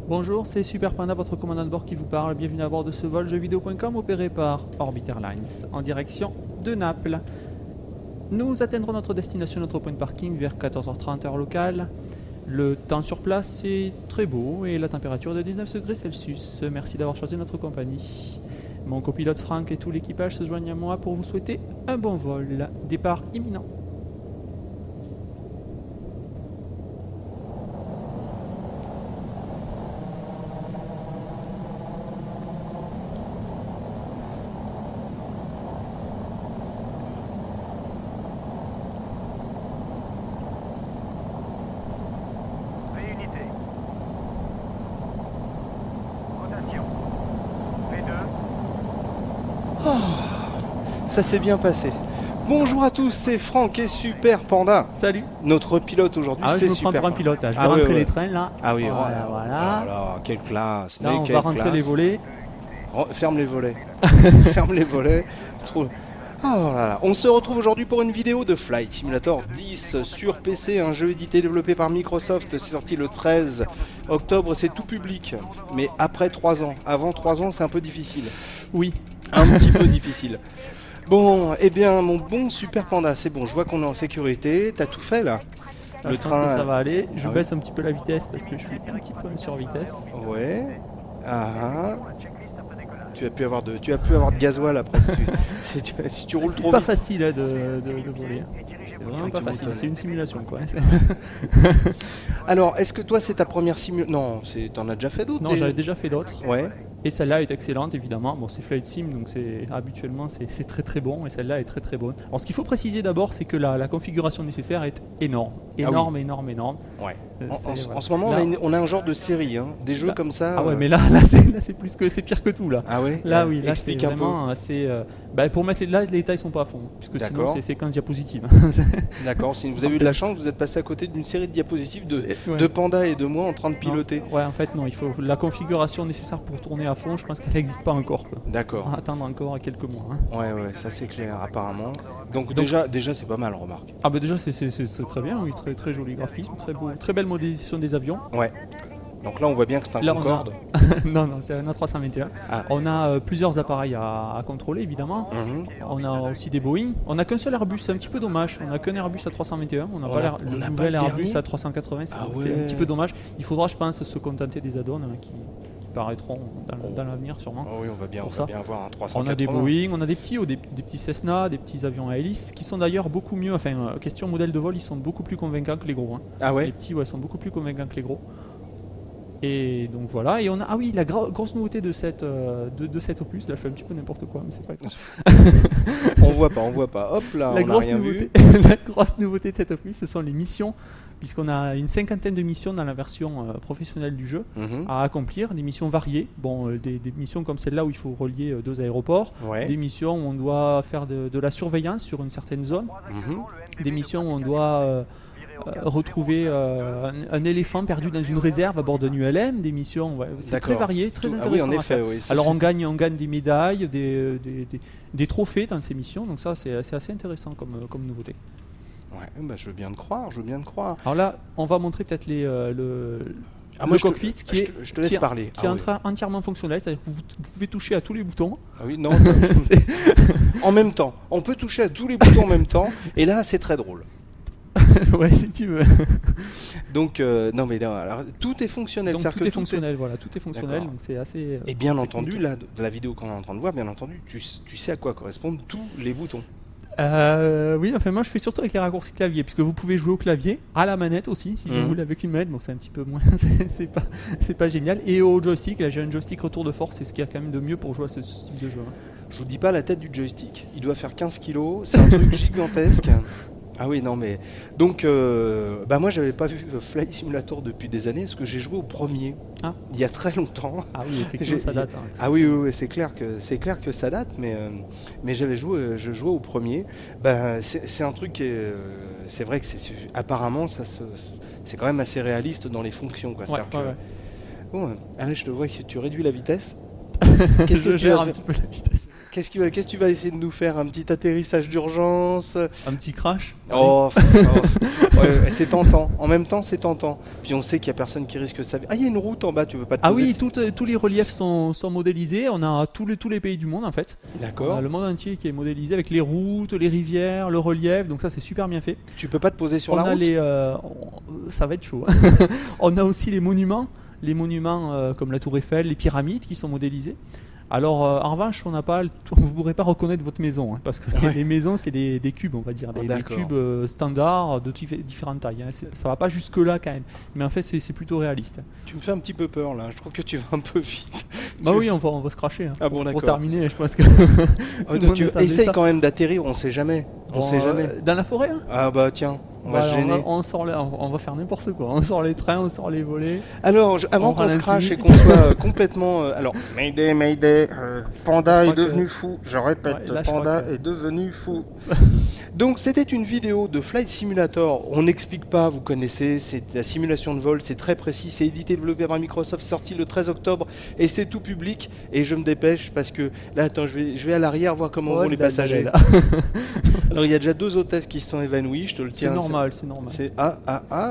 Bonjour, c'est Super Panda, votre commandant de bord qui vous parle. Bienvenue à bord de ce vol jeuxvideo.com opéré par Orbit Airlines en direction de Naples. Nous atteindrons notre destination, notre point de parking vers 14h30 heure locale. Le temps sur place est très beau et la température est de 19 degrés Celsius. Merci d'avoir choisi notre compagnie. Mon copilote Franck et tout l'équipage se joignent à moi pour vous souhaiter un bon vol. Départ imminent. Ça s'est bien passé. Bonjour à tous, c'est Franck et Super Panda. Salut. Notre pilote aujourd'hui, c'est Super Super Panda. Je me prends pour un pilote, là. Je vais rentrer les trains là. Ah oui, voilà. Voilà, quelle classe. Là, on va rentrer les volets. Ferme les volets. Ferme les volets. Oh là là. On se retrouve aujourd'hui pour une vidéo de Flight Simulator 10 sur PC, un jeu édité et développé par Microsoft. C'est sorti le 13 octobre, c'est tout public. Mais après 3 ans. Avant 3 ans, c'est un peu difficile. Oui. Un petit peu difficile. Bon, eh bien, mon bon Super Panda, c'est bon, je vois qu'on est en sécurité. T'as tout fait là? Le train, ça va aller. Je baisse un petit peu la vitesse parce que je suis un petit peu en survitesse. Ouais. Ah. Tu as pu avoir de gasoil après si tu roules trop vite. C'est pas facile de voler. C'est vraiment pas facile. C'est une simulation quoi. Alors, est-ce que toi c'est ta première simulation? Non, t'en as déjà fait d'autres? Non, j'avais déjà fait d'autres. Ouais. Et celle-là est excellente évidemment. Bon, c'est Flight Sim donc habituellement c'est très très bon et celle-là est très très bonne. Alors ce qu'il faut préciser d'abord c'est que la configuration nécessaire est énorme. Énorme. Ouais. En Voilà. ce moment là, on a un genre de série, hein, des jeux comme ça. Ah ouais, mais là c'est pire que tout là. Ah ouais. Là oui, là c'est vraiment assez. Pour mettre les détails sont pas à fond, puisque sinon c'est 15 diapositives. D'accord. Si vous avez eu de la chance, vous êtes passé à côté d'une série de diapositives de Panda et de moi en train de piloter. Ouais, en fait non, il faut la configuration nécessaire pour tourner à fond. Je pense qu'elle n'existe pas encore. D'accord. On va attendre encore quelques mois. Hein. Ouais, ça c'est clair apparemment. Donc déjà c'est pas mal, remarque. Ah bah déjà c'est très bien, oui, très très joli graphisme, très belle modélisation des avions. Ouais. Donc là on voit bien que c'est un Concorde. non, c'est un A321. Ah. On a plusieurs appareils à contrôler évidemment. On a aussi des Boeing. On n'a qu'un seul Airbus, c'est un petit peu dommage. On n'a qu'un Airbus A321. On n'a pas le nouvel Airbus A380. C'est un petit peu dommage. Il faudra, je pense, se contenter des add-ons qui paraîtront dans l'avenir sûrement. Oh oui, on va bien avoir un 380. On a des Boeing, on a des petits Cessna, des petits avions à hélice qui sont d'ailleurs beaucoup mieux. Enfin, question modèle de vol, ils sont beaucoup plus convaincants que les gros. Hein. Ah ouais. Les petits, sont beaucoup plus convaincants que les gros. Et donc voilà, et on a la grosse nouveauté de cet opus, là je fais un petit peu n'importe quoi, mais c'est pas grave. on voit pas, hop là, la grosse nouveauté de cet opus, ce sont les missions, puisqu'on a une 50aine de missions dans la version professionnelle du jeu à accomplir, des missions variées, des missions comme celle-là où il faut relier 2 aéroports, des missions où on doit faire de la surveillance sur une certaine zone, des missions où on doit... retrouver un éléphant perdu dans une réserve à bord d'un ULM, des missions, c'est très varié, très intéressant. Oui, en effet, oui, alors on gagne des médailles, des trophées dans ces missions, donc ça c'est assez intéressant comme nouveauté. Ouais, je veux bien te croire. Alors là, on va montrer peut-être le cockpit qui est entièrement fonctionnel, c'est-à-dire que vous pouvez toucher à tous les boutons. Ah oui, non, en même temps, on peut toucher à tous les boutons en même temps, et là c'est très drôle. Ouais, si tu veux. Donc, alors, tout est fonctionnel. Donc, tout est fonctionnel, donc c'est assez... Et bien entendu, là, de la vidéo qu'on est en train de voir, bien entendu, tu sais à quoi correspondent tous les boutons. Oui, enfin moi je fais surtout avec les raccourcis clavier, puisque vous pouvez jouer au clavier, à la manette aussi, si vous voulez avec une manette, donc c'est un petit peu moins, c'est pas génial. Et au joystick, là j'ai un joystick retour de force, c'est ce qu'il y a quand même de mieux pour jouer à ce type de jeu. Hein. Je vous dis pas la tête du joystick, il doit faire 15 kilos, c'est un truc gigantesque. Ah oui, non mais... Donc, moi j'avais pas vu Flight Simulator depuis des années, parce que j'ai joué au premier, il y a très longtemps. Ah oui, effectivement ça date. Hein, ah oui, c'est clair que ça date, mais je jouais au premier. C'est un truc qui est... c'est vrai que apparemment, c'est quand même assez réaliste dans les fonctions. Quoi. Ouais. Bon, allez, je te vois que tu réduis la vitesse. Qu'est-ce que Je tu gère vas un faire petit peu la vitesse. Qu'est-ce que tu vas essayer de nous faire? Un petit atterrissage d'urgence? Un petit crash. Oh, ouais, c'est tentant. En même temps, c'est tentant. Puis on sait qu'il y a personne qui risque sa vie. Ah, il y a une route en bas, tu veux pas te Ah poser oui, tous les reliefs sont modélisés. On a tous les pays du monde en fait. On D'accord. a le monde entier qui est modélisé avec les routes, les rivières, le relief. Donc ça, c'est super bien fait. Tu peux pas te poser sur On la a route? ça va être chaud. On a aussi les monuments comme la Tour Eiffel, les pyramides qui sont modélisés. Alors en revanche, vous ne pourrez pas reconnaître votre maison, hein, parce que Ouais. les maisons c'est des cubes, on va dire, des D'accord. cubes standards de différentes tailles. Hein. Ça va pas jusque là quand même, mais en fait c'est plutôt réaliste. Tu me fais un petit peu peur là. Je trouve que tu vas un peu vite. Bah oui, on va se cracher. Hein. Ah bon, pour d'accord. terminer, je pense que Oh, tout le monde tu attendait essayes ça. quand même d'atterrir, on sait jamais. On Bon, sait jamais. Dans la forêt, hein. Ah bah tiens, on va Voilà, se gêner. on va faire n'importe quoi. On sort les trains, on sort les volets. Alors, avant On qu'on se ralentit. crache et qu'on soit complètement... alors, Mayday, Mayday, Panda Je est crois devenu que- fou. Je répète, Ouais, là, je Panda crois que- est devenu fou. Donc, c'était une vidéo de Flight Simulator. On n'explique pas, vous connaissez, c'est la simulation de vol, c'est très précis. C'est édité, développé par Microsoft, sorti le 13 octobre et c'est tout public. Et je me dépêche parce que là, attends, je vais à l'arrière voir comment vont les passagers. Alors, il y a déjà 2 hôtesses qui se sont évanouies, je te le C'est tiens. normal, c'est normal. C'est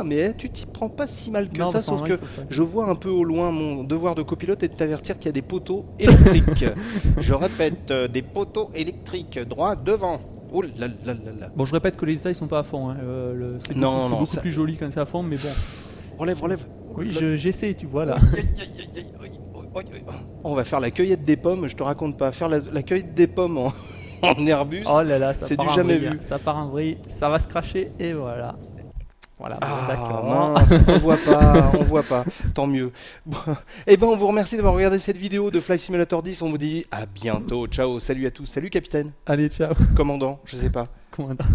mais tu t'y prends pas si mal que Non, ça, parce qu'en sauf vrai, que il faut pas. je vois un peu au loin mon devoir de copilote est de t'avertir qu'il y a des poteaux électriques. Je répète, des poteaux électriques droit devant. Oh là là là là. Bon, je répète que les détails sont pas à fond. Hein. C'est Non, beaucoup, c'est non, beaucoup ça- plus joli quand c'est à fond, mais bon. Relève. Oui, j'essaie, tu vois là. Aïe, aïe, aïe, aïe, aïe, aïe. On va faire la cueillette des pommes, je te raconte pas. Faire la cueillette des pommes en Airbus. Oh là là, ça c'est part du en jamais vrille, vu. hein. Ça part en vrille, ça va se cracher et voilà. Voilà, bon, Ah d'accord. mince, on voit pas, tant mieux. Bon, eh ben on vous remercie d'avoir regardé cette vidéo de Flight Simulator 10, on vous dit à bientôt, ciao, salut à tous, salut capitaine, Allez, ciao. commandant, je sais pas. Commandant.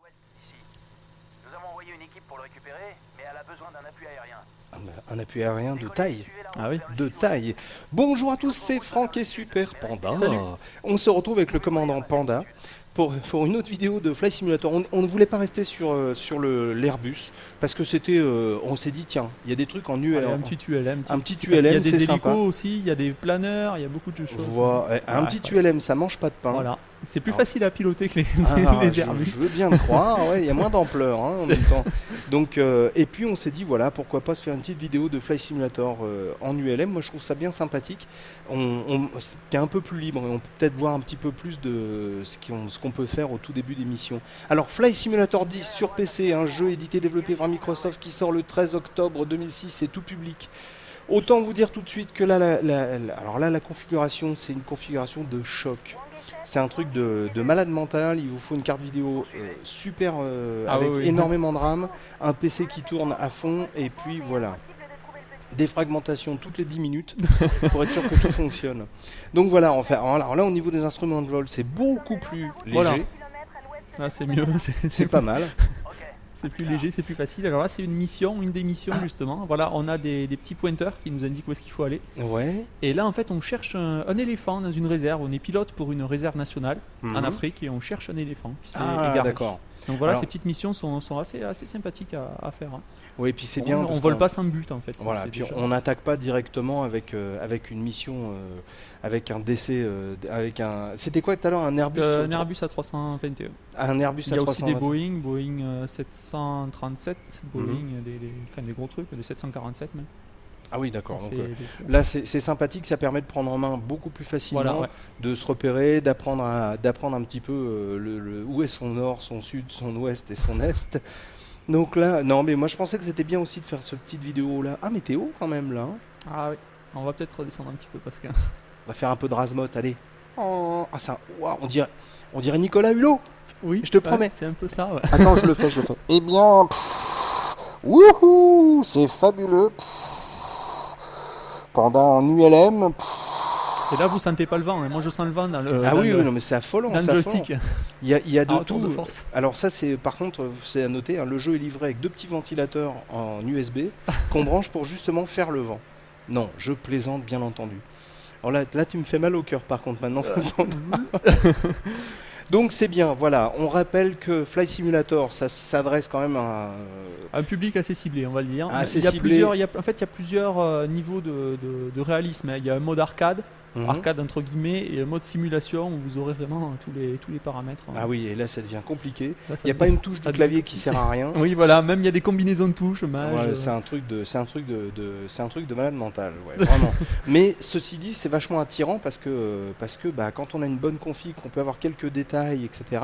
Ici. Nous avons envoyé une équipe pour le récupérer, mais elle a besoin d'un appui aérien. Un appui aérien de taille. Ah oui. De taille. Bonjour à tous, c'est Franck et Super Panda. Salut. On se retrouve avec le commandant Panda pour une autre vidéo de Flight Simulator. On ne voulait pas rester sur l'Airbus parce que c'était, on s'est dit tiens, il y a des trucs en Allez, ULM. un petit ULM. Un petit Il y a ULM, des c'est hélicos sympa. aussi, il y a des planeurs, il y a beaucoup de choses. Un Ouais, petit ouais. ULM, ça mange pas de pain. Voilà. C'est plus Alors- facile à piloter que les, Ah, les je Airbus. veux bien le croire, ouais, il y a moins d'ampleur hein, en même temps. Donc, et puis on s'est dit, voilà, pourquoi pas se faire une petite vidéo de Flight Simulator en ULM. Moi je trouve ça bien sympathique. T'es un peu plus libre et on peut peut-être voir un petit peu plus de ce qu'on peut faire au tout début d'émission. Alors, Flight Simulator 10 sur PC, un jeu édité et développé par Microsoft qui sort le 13 octobre 2006, c'est tout public. Autant vous dire tout de suite que là, alors là, la configuration, c'est une configuration de choc. C'est un truc de malade mental, il vous faut une carte vidéo super Ah avec oui, oui. énormément de RAM, un PC qui tourne à fond et puis voilà. Défragmentation toutes les 10 minutes pour être sûr que tout fonctionne. Donc voilà, alors là au niveau des instruments de vol, c'est beaucoup plus léger, Voilà. Là, c'est mieux. c'est pas mal. C'est plus léger, c'est plus facile. Alors là, c'est une des missions justement. Voilà, on a des petits pointeurs qui nous indiquent où est-ce qu'il faut aller. Ouais. Et là, en fait, on cherche un éléphant dans une réserve. On est pilote pour une réserve nationale en Mhm. Afrique et on cherche un éléphant qui s'est Ah égaré. d'accord. Donc voilà, Alors- ces petites missions sont assez sympathiques à faire. Hein. Oui, et puis c'est bien. On parce vole qu'on- pas sans but en fait. ça, Voilà, c'est puis déjà- on n'attaque pas directement avec une mission, avec un décès, avec un. C'était quoi tout à l'heure, un Airbus un Airbus A321. Un Airbus Il y a aussi des A320. Boeing 737, Mhm. Boeing, des gros trucs, des 747 même. Ah oui, d'accord. Donc, C'est- là, c'est sympathique, ça permet de prendre en main beaucoup plus facilement, Voilà, ouais. de se repérer, d'apprendre un petit peu où est son nord, son sud, son ouest et son est. Donc là, non, mais moi je pensais que c'était bien aussi de faire cette petite vidéo là. Ah, météo quand même là. Hein. Ah oui, on va peut-être redescendre un petit peu parce que. On va faire un peu de rasmote, allez. Oh, ah ça, ouah, on dirait Nicolas Hulot. Oui, Je te promets. C'est un peu ça, ouais. Attends, je le fais. Eh bien, wouhou, c'est fabuleux. Panda en ULM, Et là, vous sentez pas le vent, hein. Moi je sens le vent dans le, Ah dans oui, le, oui, non mais c'est affolant. dans le c'est affolant. joystick. Il y a de Alors, tour tout. de force. Alors ça c'est par contre c'est à noter, hein, le jeu est livré avec 2 petits ventilateurs en USB qu'on branche pour justement faire le vent. Non, je plaisante bien entendu. Alors là tu me fais mal au cœur par contre maintenant. Donc c'est bien, voilà, on rappelle que Flight Simulator ça s'adresse quand même à Un public assez ciblé, on va le dire. Assez il y a ciblé. plusieurs, en fait, il y a plusieurs niveaux de réalisme. Il y a un mode arcade, Mhm. arcade entre guillemets, et un mode simulation où vous aurez vraiment tous les paramètres. Ah oui, et là ça devient compliqué. Là, ça Il n'y a pas devient- une touche ça du devient clavier qui compliqué. sert à rien. Oui, voilà, même il y a des combinaisons de touches, mage. Voilà, c'est un truc de malade mental, ouais, vraiment. Mais ceci dit, c'est vachement attirant parce que bah, quand on a une bonne config, qu'on peut avoir quelques détails, etc.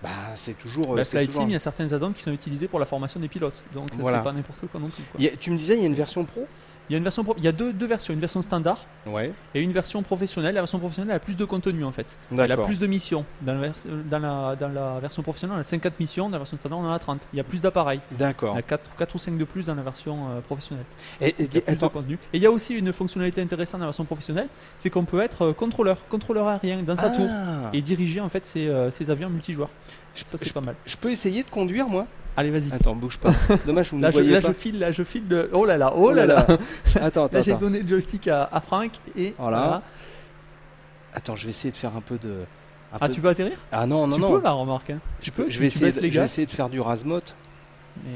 Bah, c'est toujours. Bah, c'est Flight toujours Sim, un- il y a certains add-ons qui sont utilisés pour la formation des pilotes, donc Voilà. c'est pas n'importe quoi non plus, quoi. Tu me disais, il y a une version pro. Il y a une version il y a deux versions, une version standard Ouais. et une version professionnelle. La version professionnelle elle a plus de contenu en fait. Elle a D'accord. plus de missions. Dans la version professionnelle, on a 54 missions, dans la version standard, on en a 30. Il y a plus d'appareils. D'accord. Il y a 4 ou 5 de plus dans la version professionnelle. Et Il y a plus de attends, contenu. Et il y a aussi une fonctionnalité intéressante dans la version professionnelle, c'est qu'on peut être contrôleur aérien dans sa tour ah, et diriger en fait ses avions multijoueurs. je, Ça c'est je- pas mal. je peux essayer de conduire moi. Allez, vas-y. Attends, bouge pas. Dommage, vous ne Là, voyez je pas. file de... Oh là là, oh là là. Attends, Là, j'ai attends. donné le joystick à Franck et Voilà. Attends, je vais essayer de faire un peu de. un Ah, peu tu de- veux atterrir? Ah non, non, Tu non. peux, la remarque. Hein. Tu peux, Je vais tu baisses essayer, les je vais gaz. essayer de faire du rasmote. Mais,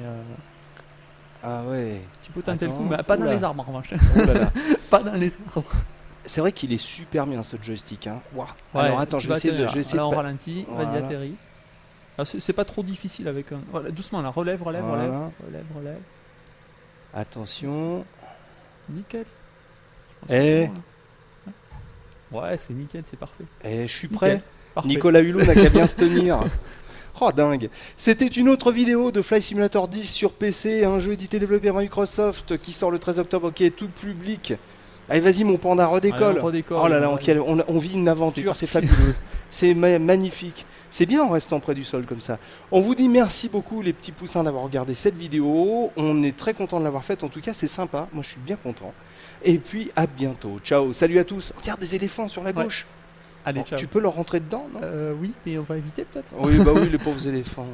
Ah ouais. tu peux tenter le coup, Attends, mais pas dans oula. les arbres en revanche. Oh là là. Pas dans les arbres. C'est vrai qu'il est super bien ce joystick. Hein. Waouh. Ouais, Alors attends, tu je vais vas essayer de. atterrir. Je vais essayer Alors, on de... ralentit, vas-y, Voilà. atterris. Ah, c'est pas trop difficile avec un. Voilà, doucement là, relève. Voilà. Relève. Attention. Nickel. Je pense que Eh. c'est bon, là. Ouais, c'est nickel, c'est parfait. Et je suis Nickel. prêt. Parfait. Nicolas Hulot n'a qu'à bien se tenir. Oh dingue. C'était une autre vidéo de Flight Simulator 10 sur PC, un jeu édité et développé par Microsoft qui sort le 13 octobre, ok, tout public. Allez, vas-y mon panda, redécolle. Allez, on redécolle, Oh là là, ouais. on vit une aventure, c'est parti. fabuleux. C'est magnifique. C'est bien en restant près du sol comme ça. On vous dit merci beaucoup les petits poussins d'avoir regardé cette vidéo. On est très content de l'avoir faite. En tout cas, c'est sympa. Moi, je suis bien content. Et puis, à bientôt. Ciao. Salut à tous. Regarde des éléphants sur la Ouais. gauche. Allez, Oh, ciao. tu peux leur rentrer dedans, non Oui, mais on va éviter peut-être. Oui, bah oui, les pauvres éléphants.